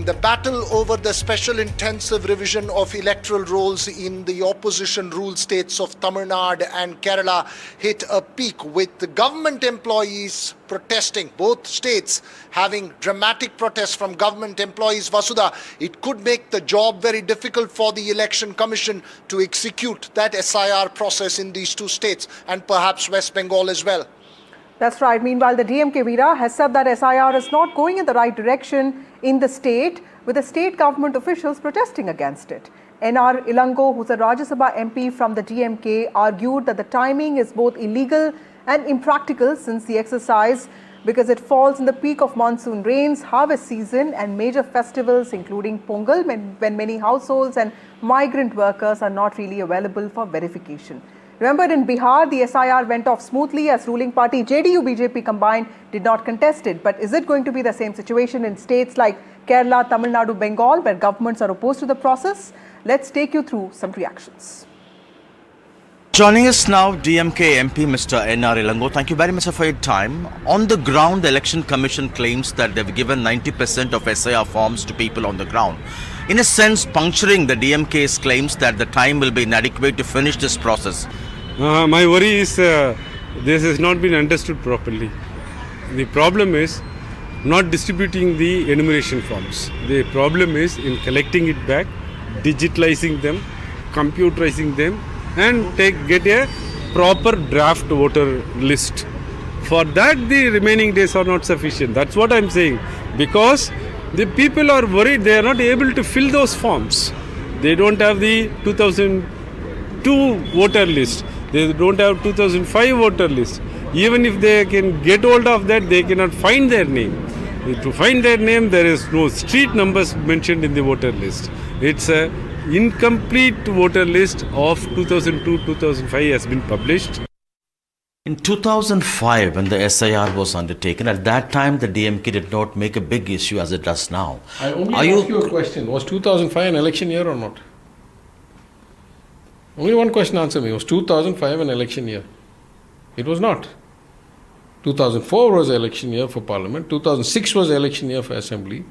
The battle over the special intensive revision of electoral rolls in the opposition ruled states of Tamil Nadu and Kerala hit a peak, with the government employees protesting. Both states having dramatic protests from government employees. Vasudha, it could make the job very difficult for the Election Commission to execute that SIR process in these two states and perhaps West Bengal as well. That's right. Meanwhile, the DMK Veera has said that SIR is not going in the right direction in the state, with the state government officials protesting against it. NR Ilango, who's a Rajya Sabha MP from the DMK, argued that the timing is both illegal and impractical since the exercise, because it falls in the peak of monsoon rains, harvest season and major festivals including Pongal, when many households and migrant workers are not really available for verification. Remember, in Bihar, the SIR went off smoothly as ruling party JDU-BJP combined did not contest it. But is it going to be the same situation in states like Kerala, Tamil Nadu, Bengal, where governments are opposed to the process? Let's take you through some reactions. Joining us now, DMK MP Mr. NR Ilango. Thank you very much for your time. On the ground, the Election Commission claims that they've given 90% of SIR forms to people on the ground, in a sense puncturing the DMK's claims that the time will be inadequate to finish this process. My worry is this has not been understood properly. The problem is not distributing the enumeration forms. The problem is in collecting it back, digitalizing them, computerizing them, and get a proper draft voter list. For that, the remaining days are not sufficient. That's what I'm saying. Because the people are worried they are not able to fill those forms. They don't have the 2002 voter list. They don't have 2005 voter list. Even if they can get hold of that, they cannot find their name. To find their name, there is no street numbers mentioned in the voter list. It's a incomplete voter list of 2002-2005 has been published. In 2005, when the SIR was undertaken, at that time the DMK did not make a big issue as it does now. I only ask you a question. Was 2005 an election year or not? Only one question answer me. Was 2005 an election year? It was not. 2004 was an election year for Parliament. 2006 was an election year for Assembly.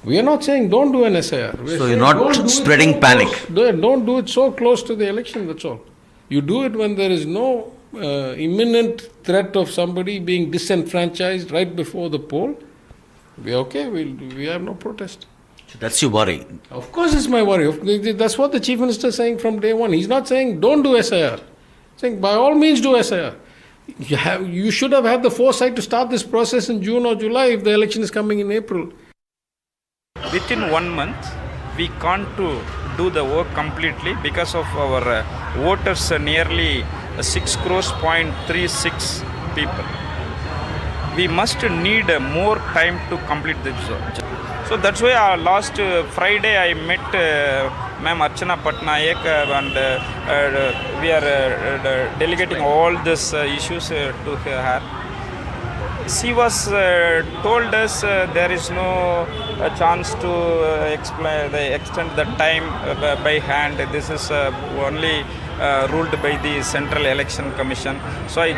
We are not saying don't do an SIR. So you're not spreading panic. Don't do it so close to the election, that's all. You do it when there is no imminent threat of somebody being disenfranchised right before the poll. We are okay, we have no protest. So that's your worry. Of course it's my worry. That's what the Chief Minister is saying from day one. He's not saying don't do SIR. He's saying by all means do SIR. You should have had the foresight to start this process in June or July if the election is coming in April. Within 1 month, we can't do the work completely because of our voters, nearly 6 crores, 0.36 people. We must need more time to complete this job. So that's why last Friday I met Ma'am Archana Patnaik and we are delegating all these issues to her. She was told us there is no chance to extend the time by hand. This is only ruled by the Central Election Commission. So I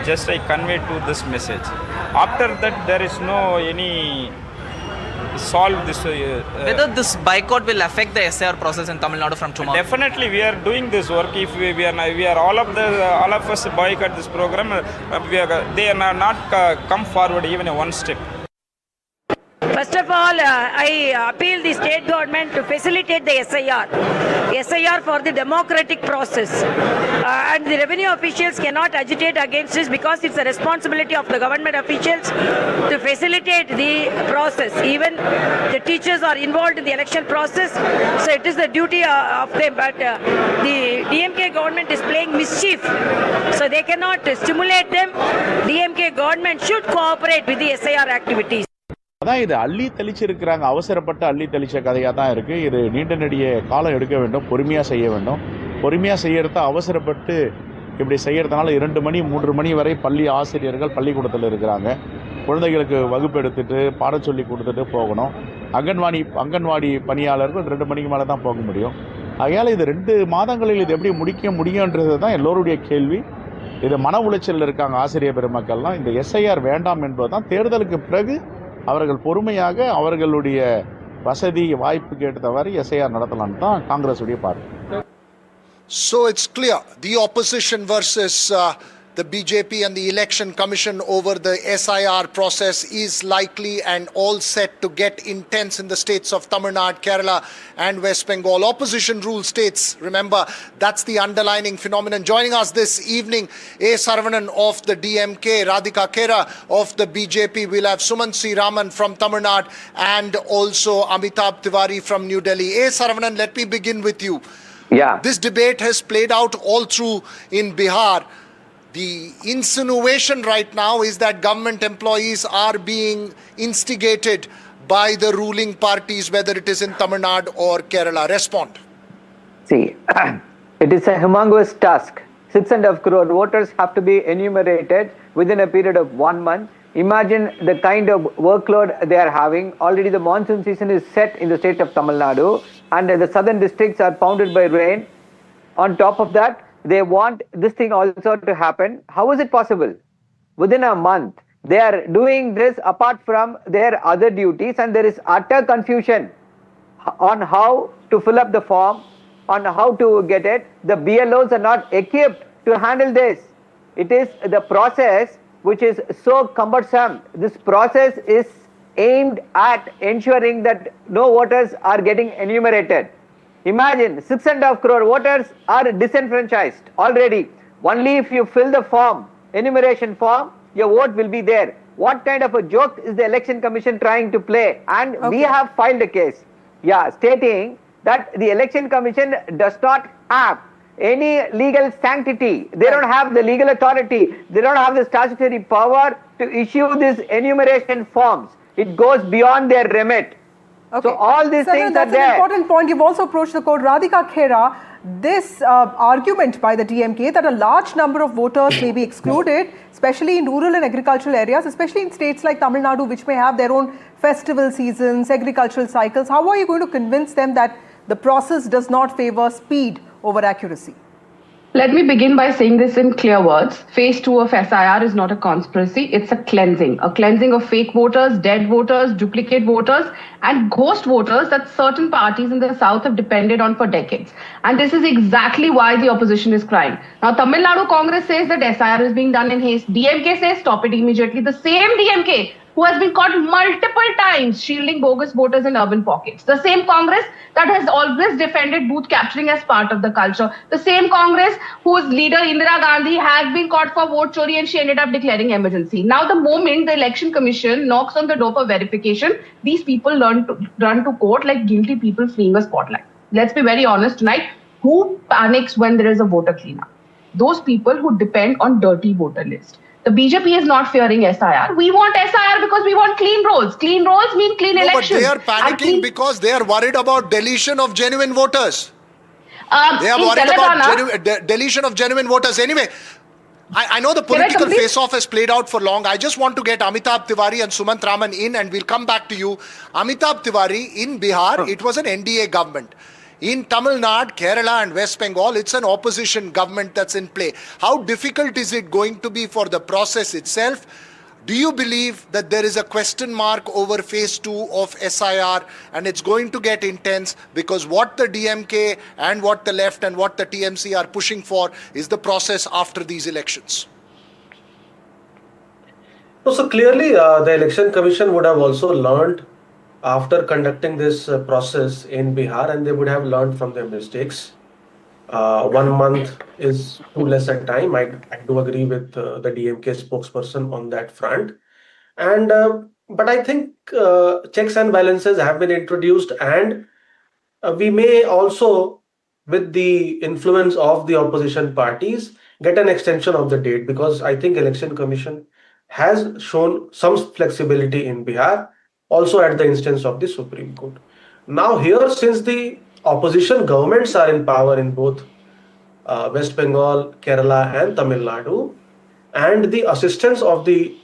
conveyed to this message. After that, there is no any solve this. Whether this boycott will affect the SIR process in Tamil Nadu from tomorrow? Definitely, we are doing this work. If we are all of us boycott this program, they are not come forward even one step. First of all, I appeal the state government to facilitate the SIR for the democratic process. And the revenue officials cannot agitate against this because it's a responsibility of the government officials to facilitate the process. Even the teachers are involved in the election process, so it is the duty of them. But the DMK government is playing mischief, so they cannot stimulate them. DMK government should cooperate with the SIR activities. அதான் இது அள்ளி தெளிச்சிருக்கிறாங்க. அவசரப்பட்டு அள்ளி தெளிச்ச கதையாக தான் இருக்குது. இது நீண்ட நெடிய காலம் எடுக்க வேண்டும், பொறுமையாக செய்ய வேண்டும். பொறுமையாக செய்யறத அவசரப்பட்டு இப்படி செய்யறதுனால 2 மணி 3 மணி வரை பள்ளி ஆசிரியர்கள் பள்ளிக்கூடத்தில் இருக்கிறாங்க. குழந்தைகளுக்கு வகுப்பு எடுத்துட்டு பாடம் சொல்லி கொடுத்துட்டு போகணும். அங்கன்வாடி பணியாளர்கள் 2 மணிக்கு மேலே தான் போக முடியும். ஆகையால் இது 2 மாதங்களில் இது எப்படி முடிக்க முடியுன்றது தான் எல்லோருடைய கேள்வி. இது மன உளைச்சலில் இருக்காங்க ஆசிரியர் பெருமக்கள்லாம். இந்த SIR வேண்டாம் என்பது தான் தேர்தலுக்கு பிறகு அவர்கள் பொறுமையாக அவர்களுடைய வசதி வாய்ப்புக்கு ஏற்றவாறு எஸ்ஐஆர் நடத்தலான்னு தான் காங்கிரஸ் உடைய பார்வை. So it's clear the opposition versus the BJP and the election commission over the SIR process is likely and all set to get intense in the states of Tamil Nadu, Kerala and West Bengal. Opposition rule states, remember, that's the underlining phenomenon. Joining us this evening, A. Saravanan of the DMK, Radhika Khera of the BJP. We'll have Sumant C. Raman from Tamil Nadu and also Amitabh Tiwari from New Delhi. A. Saravanan, let me begin with you. Yeah. This debate has played out all through in Bihar. The insinuation right now is that government employees are being instigated by the ruling parties, whether it is in Tamil Nadu or Kerala. Respond. See, it is a humongous task. 6.5 crore voters have to be enumerated within a period of 1 month. Imagine the kind of workload they are having. Already the monsoon season is set in the state of Tamil Nadu, and the southern districts are pounded by rain. On top of that, they want this thing also to happen. How is it possible? Within a month, they are doing this apart from their other duties, and there is utter confusion on how to fill up the form, on how to get it. The BLOs are not equipped to handle this. It is the process which is so cumbersome. This process is aimed at ensuring that no voters are getting enumerated. Imagine 6.5 crore voters are disenfranchised already. Only if you fill the form, enumeration form, your vote will be there. What kind of a joke is the Election Commission trying to play? And we have filed a case, stating that the Election Commission does not have any legal sanctity. They don't have the legal authority. They don't have the statutory power to issue these enumeration forms. It goes beyond their remit. Okay. So all these things are that's there. an important point. You've also approached the court. Radhika Khera, this argument by the DMK that a large number of voters may be excluded, especially in rural and agricultural areas, especially in states like Tamil Nadu, which may have their own festival seasons, agricultural cycles. How are you going to convince them that the process does not favor speed over accuracy? Let me begin by saying this in clear words. Phase 2 of SIR is not a conspiracy, it's a cleansing of fake voters, dead voters, duplicate voters, and ghost voters that certain parties in the south have depended on for decades. And this is exactly why the opposition is crying. Now, Tamil Nadu Congress says that SIR is being done in haste. DMK says stop it immediately. The same DMK who has been caught multiple times shielding bogus voters in urban pockets. The same Congress that has always defended booth capturing as part of the culture. The same Congress whose leader Indira Gandhi has been caught for vote chori and she ended up declaring emergency. Now the moment the Election Commission knocks on the door for verification, these people run to court like guilty people fleeing a spotlight. Let's be very honest tonight. Who panics when there is a voter cleanup? Those people who depend on dirty voter list. The BJP is not fearing SIR. We want SIR because we want clean rolls. Clean rolls mean clean elections. But they are panicking because they are worried about deletion of genuine voters. They are worried about deletion of genuine voters. Anyway, I know the political face-off has played out for long. I just want to get Amitabh Tiwari and Sumant Raman in, and we'll come back to you. Amitabh Tiwari, in Bihar, it was an NDA government. In Tamil Nadu, Kerala and West Bengal, it's an opposition government that's in play. How difficult is it going to be for the process itself? Do you believe that there is a question mark over phase 2 of SIR and it's going to get intense because what the DMK and what the left and what the TMC are pushing for is the process after these elections? So clearly the Election Commission would have also learned after conducting this process in Bihar, and they would have learned from their mistakes. 1 month is too less a time. I do agree with the DMK spokesperson on that front. And but I think checks and balances have been introduced, and we may also, with the influence of the opposition parties, get an extension of the date, because I think Election Commission has shown some flexibility in Bihar, also at the instance of the Supreme Court. Now here, since the opposition governments are in power in both West Bengal, Kerala and Tamil Nadu, and the assistance of the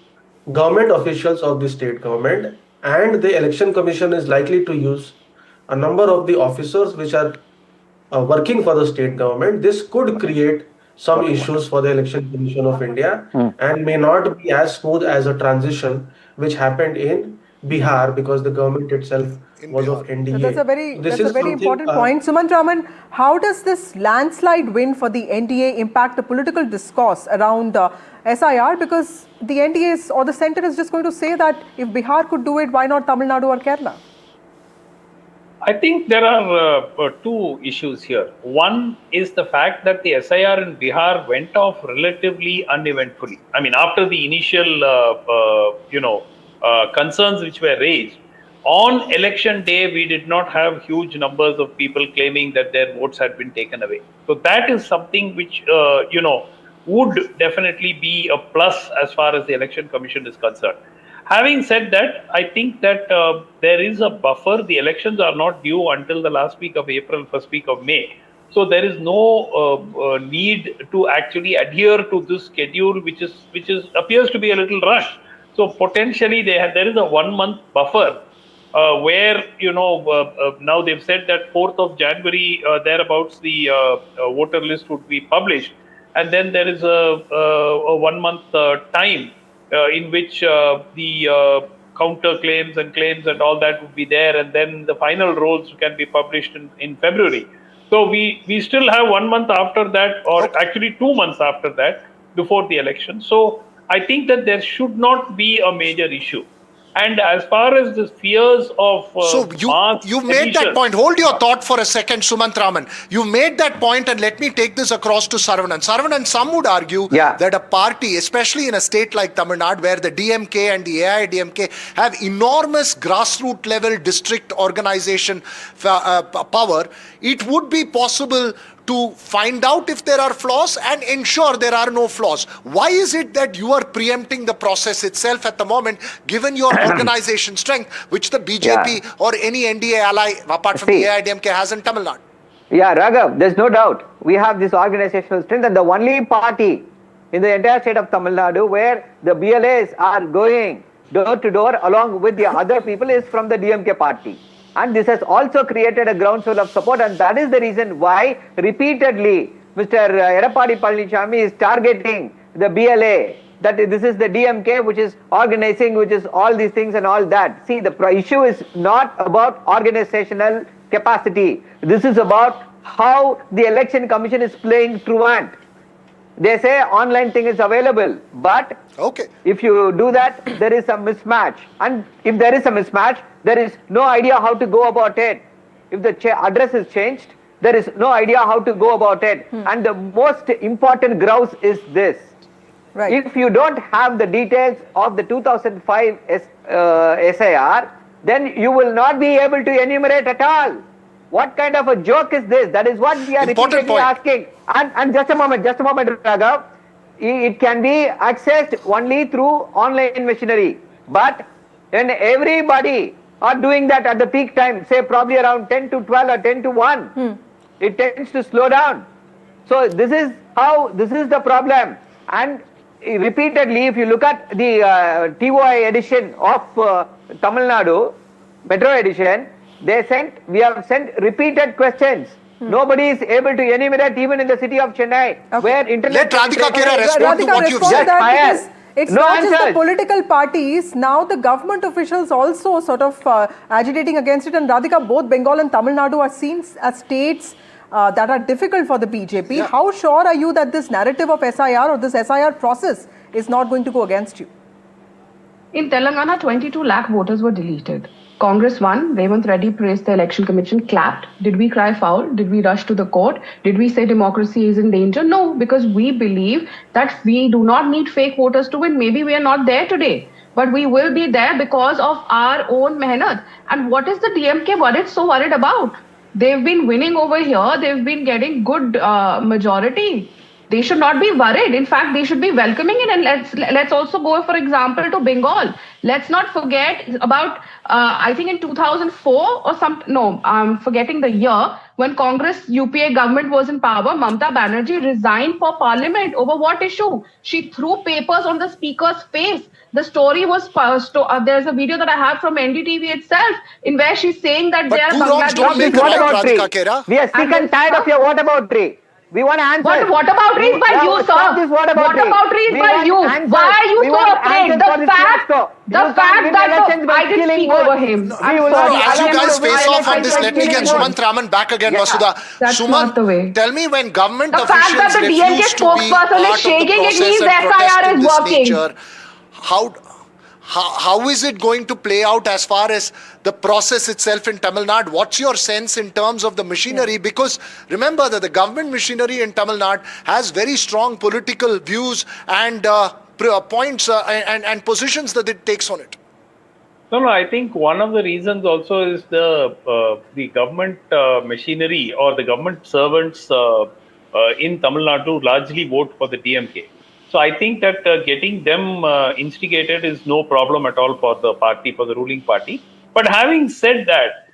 government officials of the state government, and the Election Commission is likely to use a number of the officers which are working for the state government, this could create some issues for the Election Commission of India and may not be as smooth as a transition which happened in Bihar, because the government itself was Bihar. of NDA. So that's a very something, important point. Sumant Raman, how does this landslide win for the NDA impact the political discourse around SIR? Because the NDA or the centre is just going to say that if Bihar could do it, why not Tamil Nadu or Kerala? I think there are two issues here. One is the fact that the SIR in Bihar went off relatively uneventfully. I mean, after the initial, concerns which were raised, on election day, we did not have huge numbers of people claiming that their votes had been taken away. So that is something which, would definitely be a plus as far as the Election Commission is concerned. Having said that, I think that there is a buffer. The elections are not due until the last week of April, first week of May. So there is no need to actually adhere to this schedule, which appears to be a little rushed. So potentially there is a 1 month buffer where now they've said that 4th of January thereabouts the voter list would be published, and then there is a 1 month time. In which the counter claims and all that would be there, and then the final rolls can be published in February. So we still have 1 month after that, or actually 2 months after that, before the election. So I think that there should not be a major issue. And as far as the fears of so you made that point. Hold your thought for a second, Sumant Raman. You made that point, and let me take this across to Saravanan. Saravanan, some would argue that a party, especially in a state like Tamil Nadu, where the DMK and the AIDMK have enormous grassroots level district organization power, it would be possible to find out if there are flaws and ensure there are no flaws. Why is it that you are preempting the process itself at the moment, given your organization strength, which the BJP or any NDA ally, apart from the AIDMK, has in Tamil Nadu? Yeah, Raghav, there's no doubt. We have this organizational strength, and the only party in the entire state of Tamil Nadu where the BLAs are going door to door along with the other people is from the DMK party. And this has also created a groundswell of support, and that is the reason why repeatedly Mr. Edappadi Palanichami is targeting the BLA, that this is the DMK which is organizing, which is all these things and all that. See, the issue is not about organizational capacity. This is about how the Election Commission is playing truant. They say online thing is available, but if you do that, there is a mismatch. And if there is a mismatch, there is no idea how to go about it. If the address is changed, there is no idea how to go about it. And the most important grouse is this. If you don't have the details of the 2005 SIR, then you will not be able to enumerate at all. What kind of a joke is this? That is what we are repeatedly asking. And just a moment, Raghav. It can be accessed only through online machinery. But when everybody are doing that at the peak time, say probably around 10 to 12 or 10 to 1, it tends to slow down. So this is the problem. And repeatedly, if you look at the TOI edition of Tamil Nadu, Metro edition, we have sent repeated questions. Nobody is able to enumerate, even in the city of Chennai, where internet... Let Radhika Kera respond to what you've said. It's not just the political parties. Now the government officials also sort of agitating against it. And Radhika, both Bengal and Tamil Nadu are seen as states that are difficult for the BJP. How sure are you that this narrative of SIR or this SIR process is not going to go against you? In Telangana, 22 lakh voters were deleted. Congress won. Revant Reddy praised the election commission, clapped. Did we cry foul? Did we rush to the court? Did we say democracy is in danger? No, because we believe that we do not need fake voters to win. Maybe we are not there today, but we will be there because of our own mehnat. And what is the DMK so worried about? They've been winning over here. They've been getting good majority. They should not be worried. In fact, they should be welcoming it. And let's also go, for example, to Bengal. Let's not forget about, I think in 2004 or I'm forgetting the year, when Congress UPA government was in power, Mamata Banerjee resigned for parliament. Over what issue? She threw papers on the speaker's face. The story was, there's a video that I have from NDTV itself, in where she's saying that they are Bangladesh. We are sick and tired of your what about tree. We want answers. What about raised by you, sir? What about raised by you? Why are you so afraid? The fact that I didn't speak over him. I'm sorry. As you guys face off on this, I let me get Sumant Raman back again, Vasudha. That's Sumant, not the way. tell me, when government The fact officials that the DMK refuse to be spokesperson part is of the shaking, it process means and the protest SIR in is this working. nature, how is it going to play out as far as the process itself in Tamil Nadu? What's your sense in terms of the machinery? Because remember that the government machinery in Tamil Nadu has very strong political views and points and positions that it takes on it. No, I think one of the reasons also is the government machinery or the government servants in Tamil Nadu largely vote for the DMK. So I think that getting them instigated is no problem at all for the party, for the ruling party. But having said that,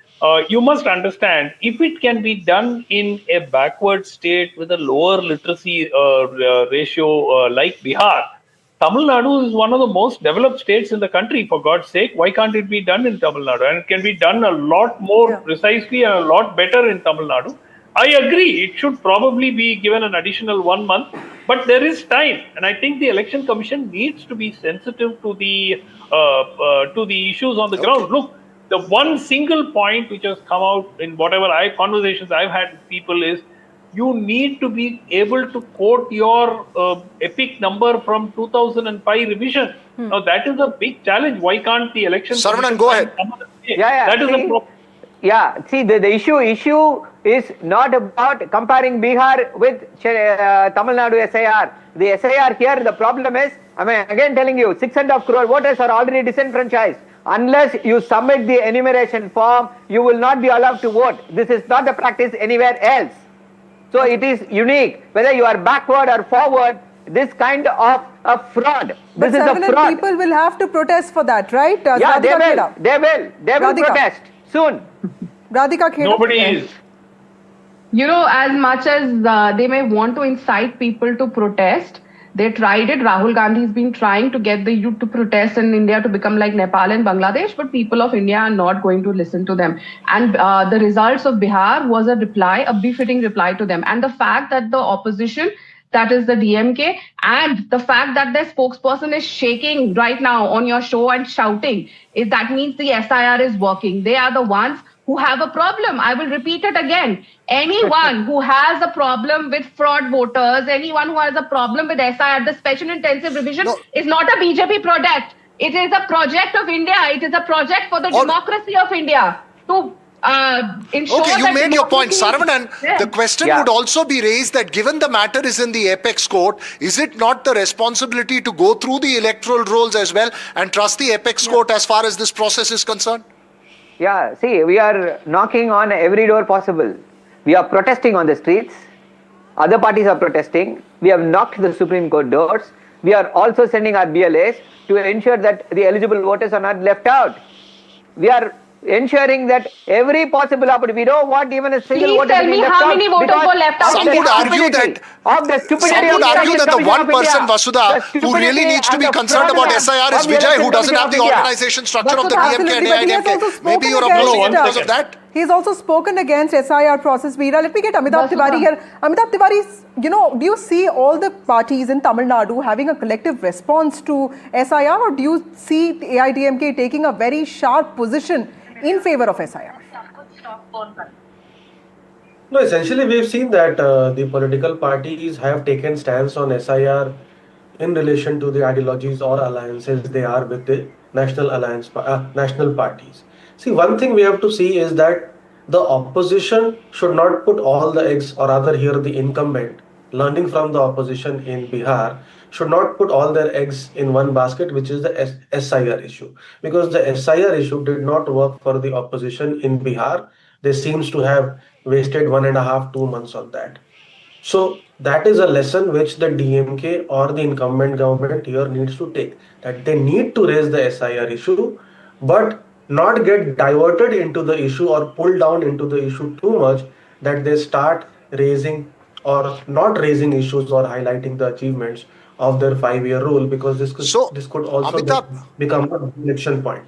you must understand, if it can be done in a backward state with a lower literacy ratio like Bihar, Tamil Nadu is one of the most developed states in the country, for God's sake. Why can't it be done in Tamil Nadu? And it can be done a lot more precisely and a lot better in Tamil Nadu. I agree, it should probably be given an additional 1 month, but there is time. And I think the Election Commission needs to be sensitive to the issues on the ground. Look, the one single point which has come out in whatever conversations I've had with people is, you need to be able to quote your epic number from 2005 revision. Now that is a big challenge. Why can't the election? Saravanan, go ahead. That is a problem. Yeah, see, the issue is not about comparing Bihar with Tamil Nadu SIR. The SIR here, the problem is, I mean, again telling you, 6.5 crore voters are already disenfranchised. Unless you submit the enumeration form, you will not be allowed to vote. This is not the practice anywhere else. So it is unique. Whether you are backward or forward, this kind of a fraud. But This is a fraud. people will have to protest for that, right? Yeah, they will. They will protest soon. Radhika Kheda. Nobody is. You know, as much as they may want to incite people to protest, they tried it. Rahul Gandhi has been trying to get the youth to protest in India to become like Nepal and Bangladesh, but people of India are not going to listen to them. And the results of Bihar was a befitting reply to them. And the fact that the opposition, that is the DMK, and the fact that their spokesperson is shaking right now on your show and shouting, that means the SIR is working. They are the ones who have a problem. I will repeat it again. Anyone who has a problem with fraud voters, anyone who has a problem with SIR, the special intensive revision is not a BJP project. It is a project of India. It is a project for the democracy of India to ensure Okay, you that made your point, democracy- Saravanan. The question would also be raised that given the matter is in the apex court, is it not the responsibility to go through the electoral rolls as well and trust the apex court as far as this process is concerned? Yeah, see, we are knocking on every door possible. We are protesting on the streets. Other parties are protesting. We have knocked the Supreme Court doors. We are also sending our BLAs to ensure that the eligible voters are not left out. We are ensuring that every possible opportunity. We don't want even a single voter to be left out. Please tell me how many voters were left out. Some would argue that the one person, Vasudha, who really needs to be concerned about SIR is Vijay, who doesn't have the organization structure of the DMK and AIDMK. Maybe you're opposing it because of that. He's also spoken against SIR process. Veera, let me get Amitabh Tiwari here. Amitabh Tiwari, do you see all the parties in Tamil Nadu having a collective response to SIR, or do you see the AIDMK taking a very sharp position in favor of SIR? No, essentially we've seen that the political parties have taken stance on SIR in relation to the ideologies or alliances they are with the national parties. See, one thing we have to see is that the opposition should not put all the eggs, or rather here the incumbent, learning from the opposition in Bihar, should not put all their eggs in one basket, which is the SIR issue. Because the SIR issue did not work for the opposition in Bihar. They seems to have wasted 1.5 to 2 months on that. So that is a lesson which the DMK or the incumbent government here needs to take, that they need to raise the SIR issue, but not get diverted into the issue or pulled down into the issue too much that they start raising or not raising issues or highlighting the achievements of their 5-year rule, because this could also become an election point.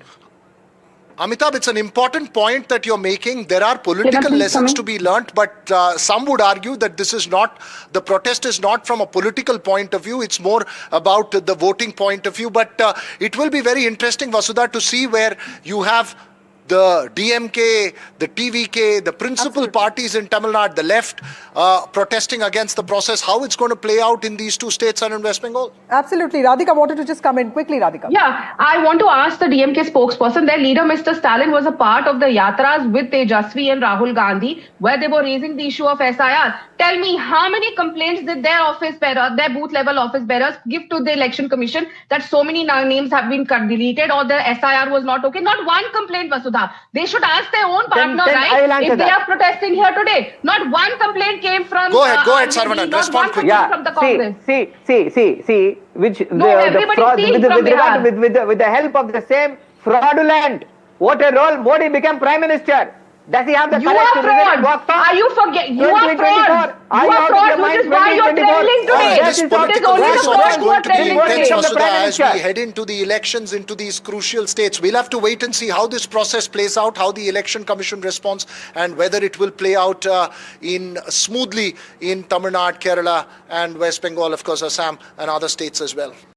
Amitabh, it's an important point that you're making. There are political please lessons come to be learnt, but some would argue that this is not, the protest is not from a political point of view. It's more about the voting point of view. But it will be very interesting, Vasudha, to see where you have the DMK, the TVK, the principal parties in Tamil Nadu, the left, protesting against the process, how it's going to play out in these two states and in West Bengal. Absolutely. Radhika wanted to just come in quickly, Radhika. Yeah, I want to ask the DMK spokesperson. Their leader, Mr. Stalin, was a part of the yatras with Tejasvi and Rahul Gandhi, where they were raising the issue of SIR. Tell me, how many complaints did their office bearer, their booth level office bearers, give to the election commission that so many names have been deleted or the SIR was not okay? Not one complaint, Vasudha. They should ask their own partner, then I will right? answer If they that. are protesting here today, not one complaint came from. Go ahead, RJD, Saravanan, not respond one quickly. complaint from the Congress. See, which No, everybody is seeing from Bihar. with the help of the same fraudulent voter roll, Modi became Prime Minister. Does he have the You courage are to resign and fraud. walk back? Are you forget? You are 2024. fraud. Are You are out of fraud, your which mind? is why you are 2024. trailing today. This It is political only the process fraud is who going are to be trailing intense, today. Vasudha. Vasudha, as we Minister. head into the elections, into these crucial states. We'll have to wait and see how this process plays out, how the Election Commission responds, and whether it will play out smoothly in Tamil Nadu, Kerala, and West Bengal, of course, Assam, and other states as well.